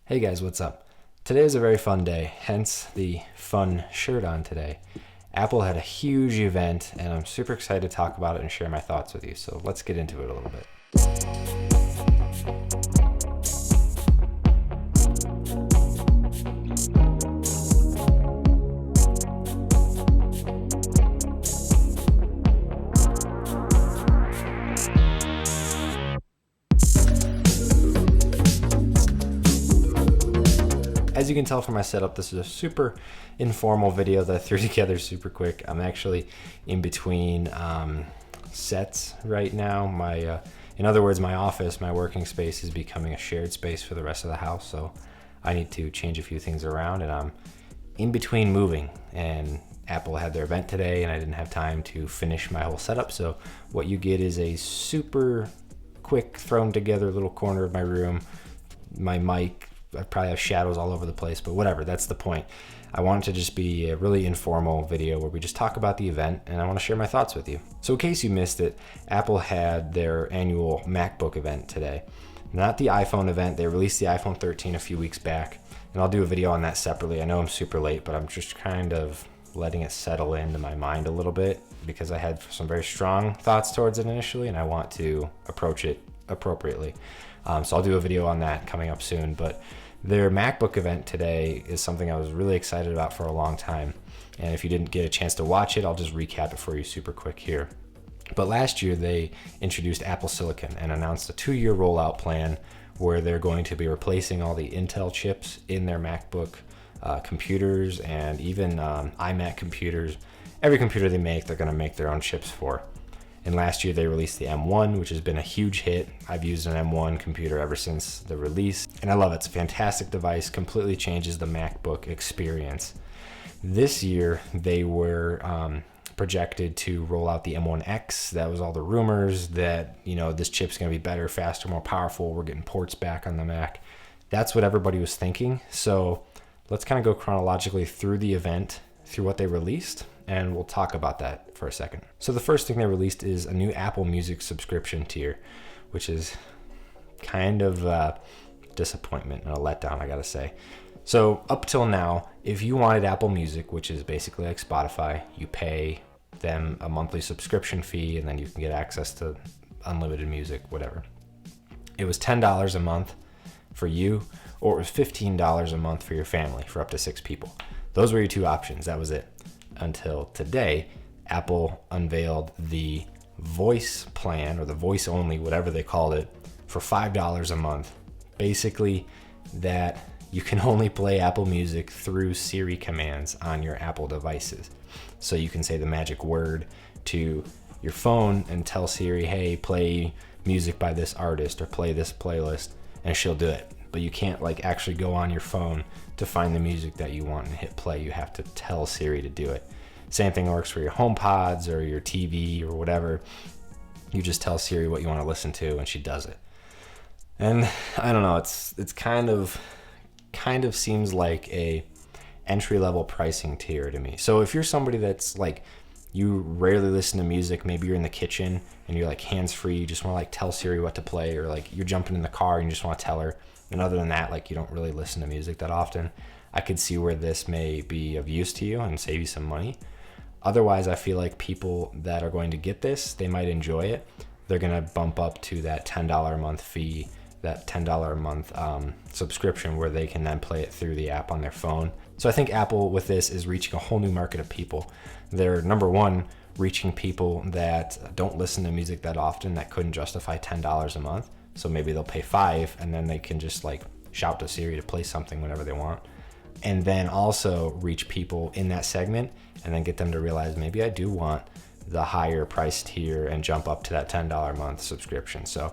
Hey guys, what's up? Today is a very fun day, hence the fun shirt on today. Apple had a huge event and I'm super excited to talk about it and share my thoughts with you. So let's get into it a little bit. As you can tell from my setup, this is a super informal video that I threw together super quick. I'm actually in between sets right now. In other words, my office, my working space is becoming a shared space for the rest of the house. So I need to change a few things around and I'm in between moving. And Apple had their event today and I didn't have time to finish my whole setup. So what you get is a super quick thrown together little corner of my room, my mic. I probably have shadows all over the place, but whatever, that's the point. I want it to just be a really informal video where we just talk about the event and I want to share my thoughts with you. So in case you missed it, Apple had their annual MacBook event today. Not the iPhone event, they released the iPhone 13 a few weeks back, and I'll do a video on that separately. I know I'm super late, but I'm just kind of letting it settle into my mind a little bit because I had some very strong thoughts towards it initially and I want to approach it appropriately. So I'll do a video on that coming up soon, but their MacBook event today is something I was really excited about for a long time. And if you didn't get a chance to watch it, I'll just recap it for you super quick here. But last year they introduced Apple Silicon and announced a 2-year rollout plan where they're going to be replacing all the Intel chips in their MacBook computers and even iMac computers. Every computer they make, they're going to make their own chips for. And last year they released the M1, which has been a huge hit. I've used an M1 computer ever since the release, and I love it. It's a fantastic device, completely changes the MacBook experience. This year they were projected to roll out the M1X. That was all the rumors that, this chip's gonna be better, faster, more powerful. We're getting ports back on the Mac. That's what everybody was thinking. So let's kind of go chronologically through the event, through what they released, and we'll talk about that for a second. So the first thing they released is a new Apple Music subscription tier, which is kind of a disappointment and a letdown, I gotta say. So up till now, if you wanted Apple Music, which is basically like Spotify, you pay them a monthly subscription fee and then you can get access to unlimited music, whatever. It was $10 a month for you, or it was $15 a month for your family for up to 6 people. Those were your two options, that was it. Until today, Apple unveiled the voice plan, or the voice only, whatever they called it, for $5 a month. Basically, that you can only play Apple Music through Siri commands on your Apple devices. So you can say the magic word to your phone and tell Siri, hey, play music by this artist or play this playlist, and she'll do it. But you can't actually go on your phone to find the music that you want and hit play. You have to tell Siri to do it. Same thing works for your HomePods or your TV or whatever. You just tell Siri what you want to listen to and she does it. And I don't know, it's kind of seems like a entry-level pricing tier to me. So if you're somebody that's you rarely listen to music, maybe you're in the kitchen and you're hands-free, you just want to tell Siri what to play, or you're jumping in the car and you just want to tell her. And other than that, you don't really listen to music that often. I could see where this may be of use to you and save you some money. Otherwise, I feel like people that are going to get this, they might enjoy it. They're going to bump up to that $10 a month fee, that $10 a month subscription where they can then play it through the app on their phone. So I think Apple with this is reaching a whole new market of people. They're, number one, reaching people that don't listen to music that often, that couldn't justify $10 a month. So maybe they'll pay $5 and then they can just shout to Siri to play something whenever they want. And then also reach people in that segment and then get them to realize maybe I do want the higher price tier and jump up to that $10 a month subscription. So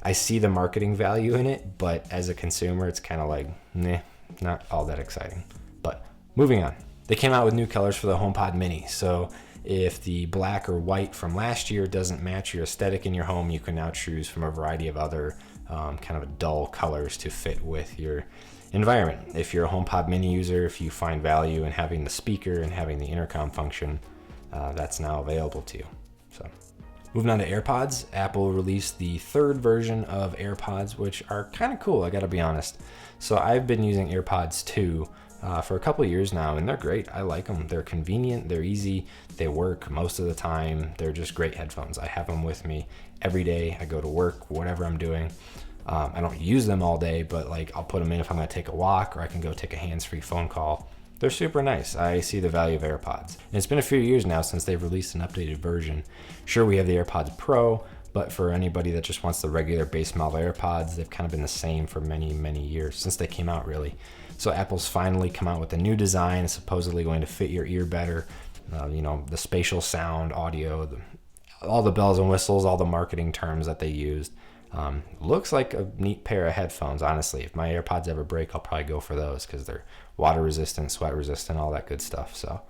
I see the marketing value in it, but as a consumer, it's kind of not all that exciting. But moving on. They came out with new colors for the HomePod Mini. So if the black or white from last year doesn't match your aesthetic in your home, you can now choose from a variety of other kind of dull colors to fit with your environment. If you're a HomePod Mini user, if you find value in having the speaker and having the intercom function, that's now available to you. So Moving on to AirPods, Apple released the third version of AirPods, which are kind of cool, I gotta be honest. So I've been using AirPods 2 for a couple of years now, and they're great. I like them. They're convenient, they're easy, they work most of the time. They're just great headphones. I have them with me every day. I go to work, whatever I'm doing. I don't use them all day, but like I'll put them in if I'm gonna take a walk, or I can go take a hands-free phone call. They're super nice. I see the value of AirPods. And it's been a few years now since they've released an updated version. Sure, we have the AirPods Pro, but for anybody that just wants the regular base model AirPods, they've kind of been the same for many, many years, since they came out really. So Apple's finally come out with a new design. It's supposedly going to fit your ear better. The spatial sound, audio, all the bells and whistles, all the marketing terms that they used. Looks like a neat pair of headphones, honestly. If my AirPods ever break, I'll probably go for those because they're water resistant, sweat resistant, all that good stuff. So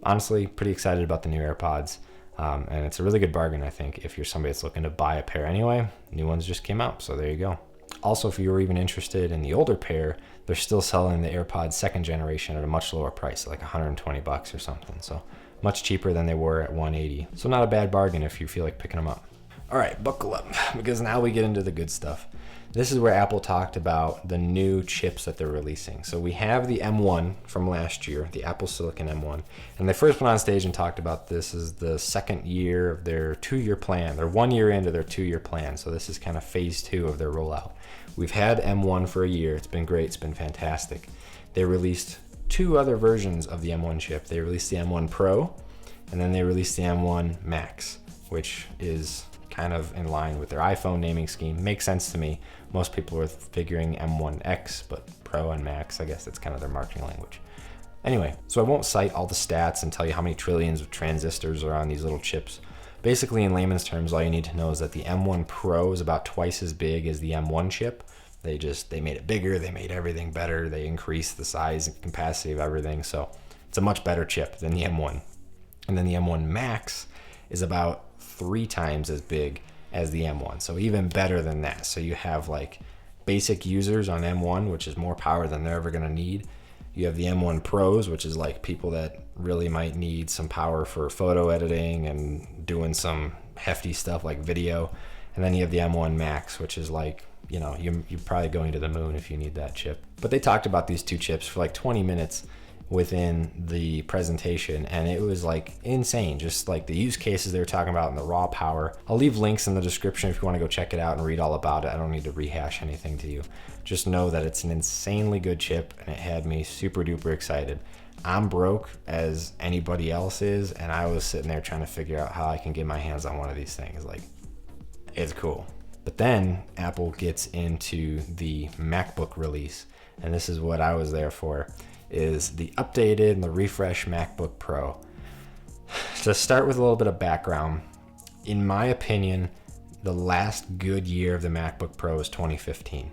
honestly, pretty excited about the new AirPods. And it's a really good bargain, I think, if you're somebody that's looking to buy a pair anyway. New ones just came out, so there you go. Also, if you were even interested in the older pair, they're still selling the AirPods second generation at a much lower price, like $120 or something. So much cheaper than they were at $180. So not a bad bargain if you feel like picking them up. All right, buckle up, because now we get into the good stuff. This is where Apple talked about the new chips that they're releasing. So we have the M1 from last year, the Apple Silicon M1. And they first went on stage and talked about this as the second year of their 2-year plan. They're 1 year into their 2-year plan. So this is kind of phase 2 of their rollout. We've had M1 for a year. It's been great. It's been fantastic. They released 2 other versions of the M1 chip. They released the M1 Pro, and then they released the M1 Max, which is kind of in line with their iPhone naming scheme. Makes sense to me. Most people are figuring M1X, but Pro and Max, I guess that's kind of their marketing language. Anyway, so I won't cite all the stats and tell you how many trillions of transistors are on these little chips. Basically, in layman's terms, all you need to know is that the M1 Pro is about twice as big as the M1 chip. They made it bigger, they made everything better, they increased the size and capacity of everything, so it's a much better chip than the M1. And then the M1 Max is about 3 times as big as the M1, so even better than that. So you have like basic users on M1, which is more power than they're ever gonna need. You have the M1 Pros, which is like people that really might need some power for photo editing and doing some hefty stuff like video. And then you have the M1 Max, which is like, you're probably going to the moon if you need that chip. But they talked about these 2 chips for like 20 minutes within the presentation, and it was like insane, just like the use cases they were talking about and the raw power. I'll leave links in the description if you want to go check it out and read all about it. I don't need to rehash anything to you. Just know that it's an insanely good chip, and it had me super duper excited. I'm broke as anybody else is, and I was sitting there trying to figure out how I can get my hands on one of these things. Like, it's cool. But then Apple gets into the MacBook release, and this is what I was there for, is the updated and the refreshed MacBook Pro. To start with a little bit of background, in my opinion, the last good year of the MacBook Pro was 2015.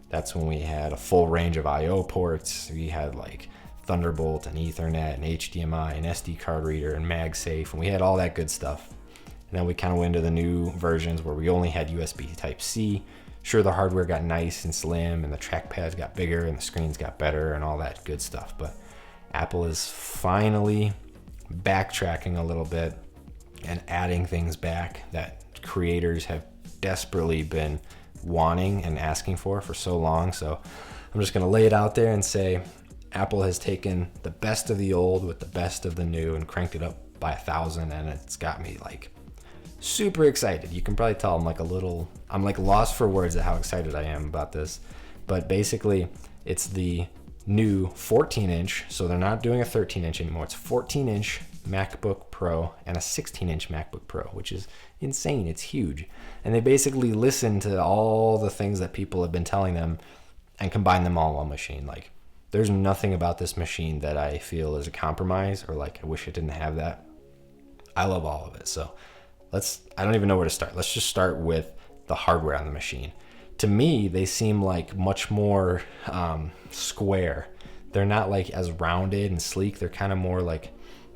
That's when we had a full range of I/O ports. We had like Thunderbolt and Ethernet and HDMI and SD card reader and Magsafe, and we had all that good stuff. And then we kind of went into the new versions where we only had USB Type-C. Sure, the hardware got nice and slim, and the trackpads got bigger, and the screens got better, and all that good stuff. But Apple is finally backtracking a little bit and adding things back that creators have desperately been wanting and asking for so long. So I'm just going to lay it out there and say Apple has taken the best of the old with the best of the new and cranked it up by 1,000, and it's got me like super excited. You can probably tell I'm like lost for words at how excited I am about this. But basically, it's the new 14-inch, so they're not doing a 13-inch anymore. It's 14-inch MacBook Pro and a 16-inch MacBook Pro, which is insane. It's huge. And they basically listen to all the things that people have been telling them and combine them all on one machine. Like, there's nothing about this machine that I feel is a compromise or like I wish it didn't have that. I love all of it. So I don't even know where to start. Let's just start with the hardware on the machine. To me, they seem like much more square. They're not like as rounded and sleek. They're kind of more like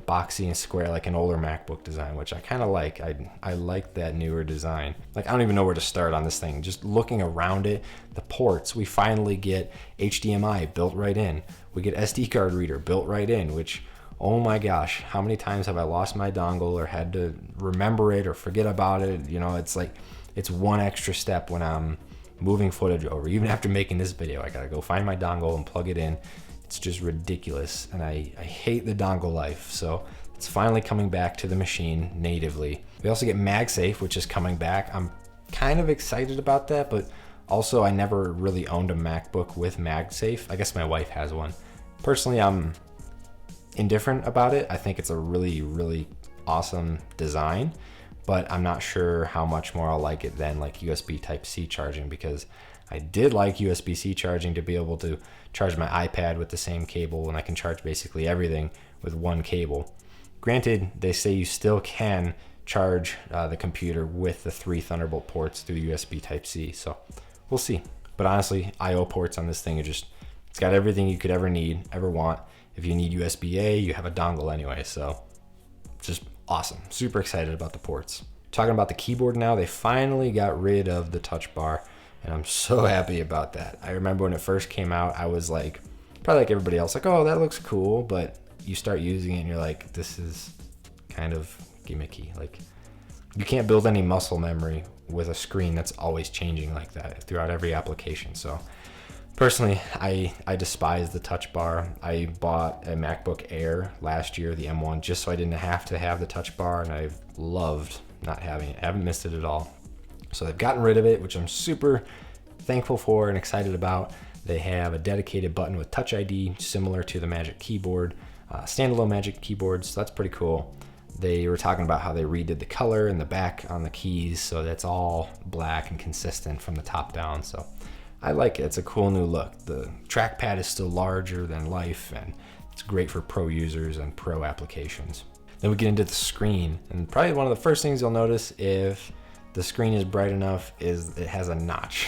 boxy and square, like an older MacBook design, which I kind of like. I like that newer design. Like, I don't even know where to start on this thing. Just looking around it, the ports, we finally get HDMI built right in. We get SD card reader built right in, which oh my gosh, how many times have I lost my dongle or had to remember it or forget about it? You know, it's like, it's one extra step when I'm moving footage over. Even after making this video, I gotta go find my dongle and plug it in. It's just ridiculous, and I hate the dongle life. So it's finally coming back to the machine natively. We also get Magsafe, which is coming back. I'm kind of excited about that, but also I never really owned a MacBook with Magsafe. I guess my wife has one. Personally, I'm indifferent about it. I think it's a really, really awesome design, but I'm not sure how much more I'll like it than like USB Type-C charging, because I did like USB-C charging to be able to charge my iPad with the same cable, and I can charge basically everything with one cable. Granted, they say you still can charge the computer with the 3 Thunderbolt ports through USB Type-C, so we'll see. But honestly, I/O ports on this thing are just, it's got everything you could ever need, ever want. If you need USB-A, you have a dongle anyway, so just awesome. Super excited about the ports. Talking about the keyboard now, they finally got rid of the touch bar, and I'm so happy about that. I remember when it first came out, I was like, probably like everybody else, like, oh, that looks cool, but you start using it and you're like, this is kind of gimmicky. Like, you can't build any muscle memory with a screen that's always changing like that throughout every application. So personally, I despise the touch bar. I bought a MacBook Air last year, the M1, just so I didn't have to have the touch bar, and I've loved not having it. I haven't missed it at all. So they've gotten rid of it, which I'm super thankful for and excited about. They have a dedicated button with Touch ID, similar to the Magic Keyboard, standalone Magic Keyboard, so that's pretty cool. They were talking about how they redid the color and the back on the keys, so that's all black and consistent from the top down. So I like it. It's a cool new look. The trackpad is still larger than life, and it's great for pro users and pro applications. Then we get into the screen, and probably one of the first things you'll notice if the screen is bright enough is it has a notch,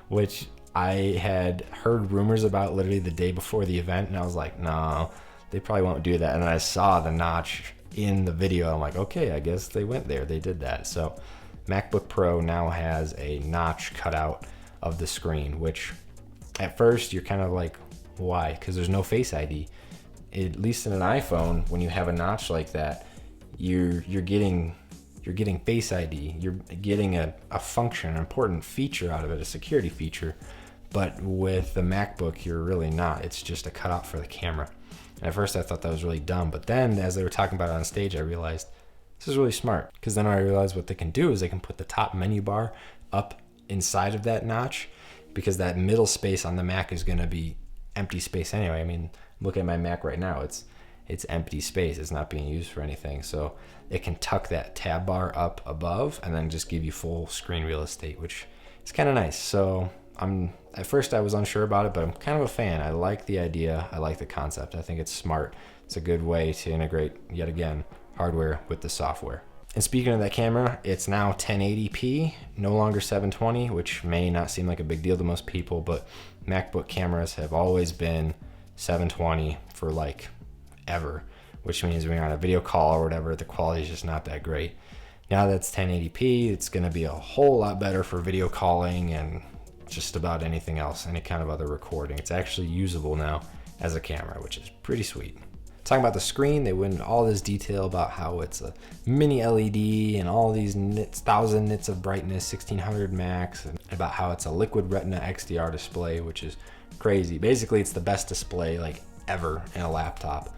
which I had heard rumors about literally the day before the event, and I was like, no, they probably won't do that. And then I saw the notch in the video. I'm like, okay, I guess they went there. They did that. So MacBook Pro now has a notch cut out of the screen, which at first you're kind of like, why? Because there's no Face ID. At least in an iPhone, when you have a notch like that, you're getting Face ID. You're getting a function, an important feature out of it, a security feature. But with the MacBook, you're really not. It's just a cutout for the camera. And at first I thought that was really dumb, but then as they were talking about it on stage, I realized this is really smart, because then I realized what they can do is they can put the top menu bar up inside of that notch, because that middle space on the Mac is going to be empty space anyway. I mean, look at my Mac right now. It's empty space. It's not being used for anything. So it can tuck that tab bar up above and then just give you full screen real estate, which is kind of nice. So at first I was unsure about it, but I'm kind of a fan. I like the idea. I like the concept. I think it's smart. It's a good way to integrate, yet again, hardware with the software. And speaking of that camera, it's now 1080p, no longer 720, which may not seem like a big deal to most people, but MacBook cameras have always been 720 for like ever, which means when you're on a video call or whatever, the quality is just not that great. Now that's 1080p, it's going to be a whole lot better for video calling and just about anything else, any kind of other recording. It's actually usable now as a camera, which is pretty sweet. Talking about the screen, they went into all this detail about how it's a mini LED and all these nits, 1000 nits of brightness, 1600 max, and about how it's a liquid retina XDR display, which is crazy. Basically, it's the best display like ever in a laptop,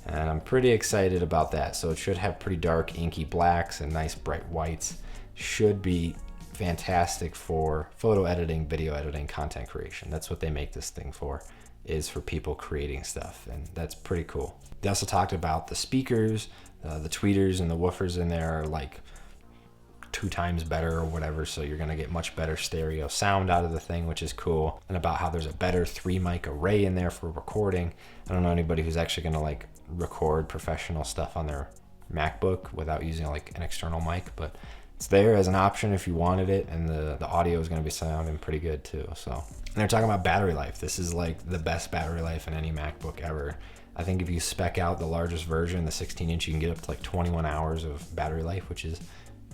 and I'm pretty excited about that. So it should have pretty dark inky blacks and nice bright whites. Should be fantastic for photo editing, video editing, content creation. That's what they make this thing for, is for people creating stuff, and that's pretty cool. They also talked about the speakers, the tweeters and the woofers in there are like 2 times better or whatever, so you're gonna get much better stereo sound out of the thing, which is cool. And about how there's a better 3 mic array in there for recording. I don't know anybody who's actually gonna like record professional stuff on their MacBook without using like an external mic, but it's there as an option if you wanted it, and the audio is gonna be sounding pretty good too. So, and they're talking about battery life. This is like the best battery life in any MacBook ever. I think if you spec out the largest version, the 16-inch, you can get up to like 21 hours of battery life, which is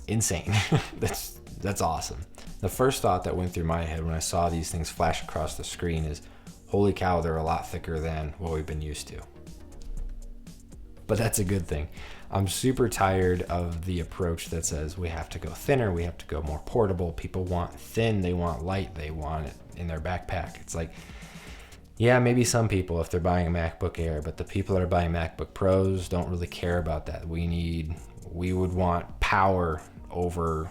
insane. That's awesome. The first thought that went through my head when I saw these things flash across the screen is, holy cow, they're a lot thicker than what we've been used to. but that's a good thing. I'm super tired of the approach that says we have to go thinner, we have to go more portable. People want thin, they want light, they want it in their backpack. It's like, yeah, maybe some people if they're buying a MacBook Air, but the people that are buying MacBook Pros don't really care about that. We would want power over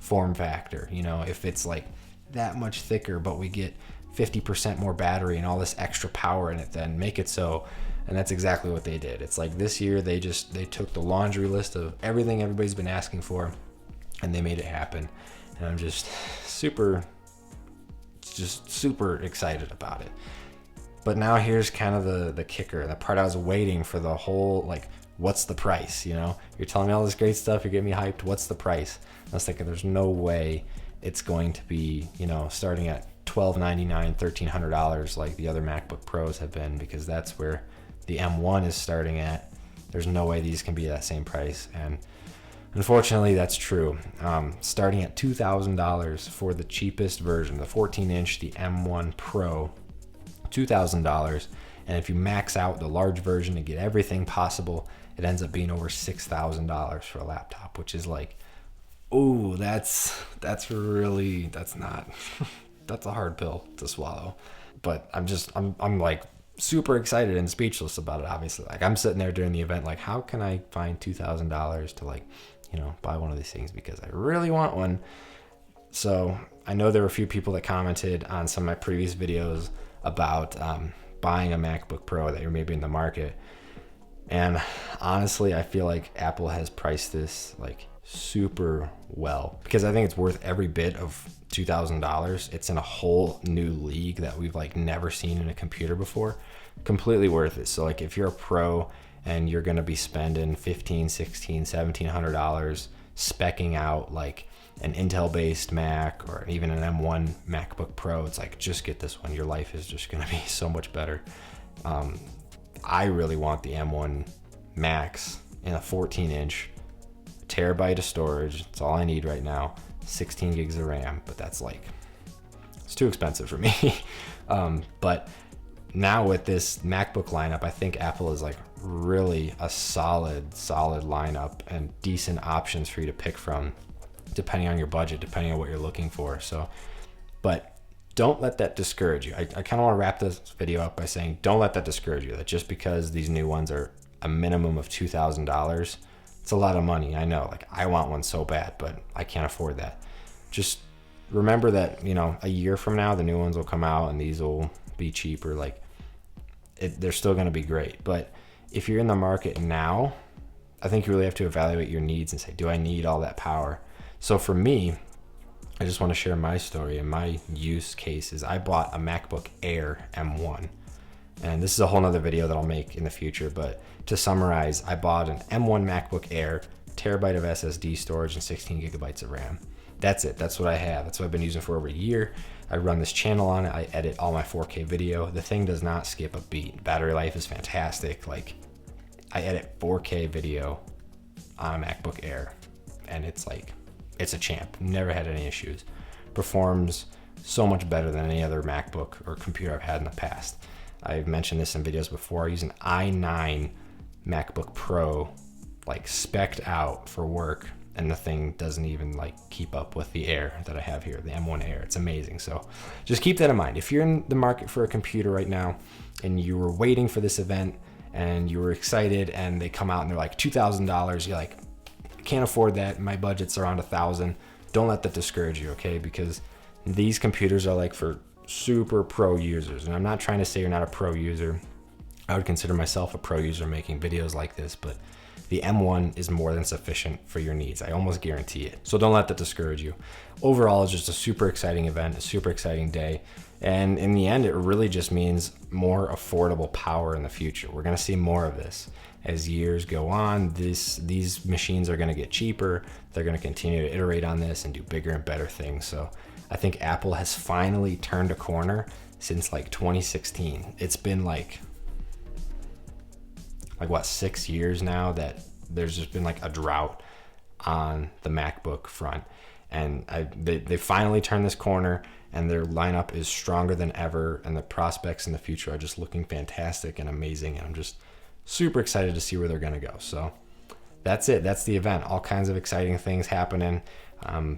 form factor. You know, if it's like that much thicker, but we get 50% more battery and all this extra power in it, then make it so. And that's exactly what they did. It's like this year they took the laundry list of everything everybody's been asking for and they made it happen. And I'm just super excited about it. But now here's kind of the kicker, the part I was waiting for, the whole, like, what's the price? You know, you're telling me all this great stuff, you're getting me hyped, what's the price? I was thinking there's no way it's going to be, you know, starting at $1,299, $1,300 like the other MacBook Pros have been, because that's where the M1 is starting at. There's no way these can be that same price, and unfortunately that's true. Starting at $2,000 for the cheapest version, the 14-inch, the M1 Pro, $2,000, and if you max out the large version and get everything possible, it ends up being over $6,000 for a laptop, which is like, ooh, that's not that's a hard pill to swallow. But I'm like super excited and speechless about it, obviously. Like, I'm sitting there during the event like, how can I find $2,000 to, like, you know, buy one of these things, because I really want one. So I know there were a few people that commented on some of my previous videos about buying a MacBook Pro that you're maybe in the market. And honestly, I feel like Apple has priced this like super well, because I think it's worth every bit of $2,000. It's in a whole new league that we've like never seen in a computer before. Completely worth it. So like, if you're a pro and you're going to be spending $1,500, $1,600, $1,700 specking out like an Intel based Mac or even an M1 MacBook Pro, it's like, just get this one. Your life is just going to be so much better. I really want the M1 Max in a 14-inch, terabyte of storage. It's all I need right now. 16 gigs of RAM, but that's like, it's too expensive for me. But now with this MacBook lineup, I think Apple is like really a solid lineup and decent options for you to pick from, depending on your budget, depending on what you're looking for. So, but don't let that discourage you. I kind of want to wrap this video up by saying, don't let that discourage you, that just because these new ones are a minimum of $2,000, it's a lot of money. I know, like, I want one so bad, but I can't afford that. Just remember that, you know, a year from now, the new ones will come out and these will be cheaper. Like, they're still going to be great. But if you're in the market now, I think you really have to evaluate your needs and say, do I need all that power? So for me, I just want to share my story, and my use case is I bought a MacBook Air M1. And this is a whole nother video that I'll make in the future, but to summarize, I bought an M1 MacBook Air, terabyte of SSD storage and 16 gigabytes of RAM. That's it. That's what I have. That's what I've been using for over a year. I run this channel on it. I edit all my 4K video. The thing does not skip a beat. Battery life is fantastic. Like, I edit 4K video on a MacBook Air, and it's like, it's a champ. Never had any issues. Performs so much better than any other MacBook or computer I've had in the past. I've mentioned this in videos before. I use an i9 MacBook Pro, like spec'd out for work, and the thing doesn't even like keep up with the Air that I have here, the M1 Air. It's amazing. So just keep that in mind. If you're in the market for a computer right now and you were waiting for this event and you were excited and they come out and they're like $2,000, you're like, can't afford that. My budget's around $1,000. Don't let that discourage you, okay? Because these computers are like for super pro users. And I'm not trying to say you're not a pro user. I would consider myself a pro user making videos like this, but the M1 is more than sufficient for your needs. I almost guarantee it. So don't let that discourage you. Overall, it's just a super exciting event, a super exciting day. And in the end, it really just means more affordable power in the future. We're gonna see more of this. As years go on, these machines are gonna get cheaper. They're gonna continue to iterate on this and do bigger and better things. So I think Apple has finally turned a corner since like 2016. It's been like what, 6 years now that there's just been like a drought on the MacBook front. And they finally turned this corner, and their lineup is stronger than ever, and the prospects in the future are just looking fantastic and amazing. And I'm just super excited to see where they're gonna go. So that's it. That's the event. All kinds of exciting things happening.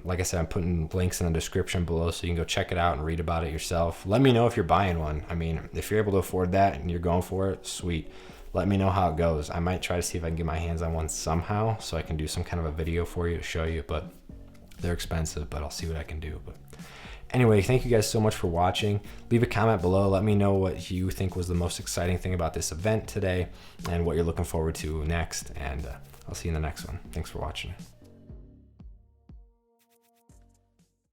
Like I said, I'm putting links in the description below so you can go check it out and read about it yourself. Let me know if you're buying one. I mean, if you're able to afford that and you're going for it, sweet. Let me know how it goes. I might try to see if I can get my hands on one somehow so I can do some kind of a video for you to show you, but they're expensive, but I'll see what I can do. But anyway, thank you guys so much for watching. Leave a comment below. Let me know what you think was the most exciting thing about this event today and what you're looking forward to next. And I'll see you in the next one. Thanks for watching.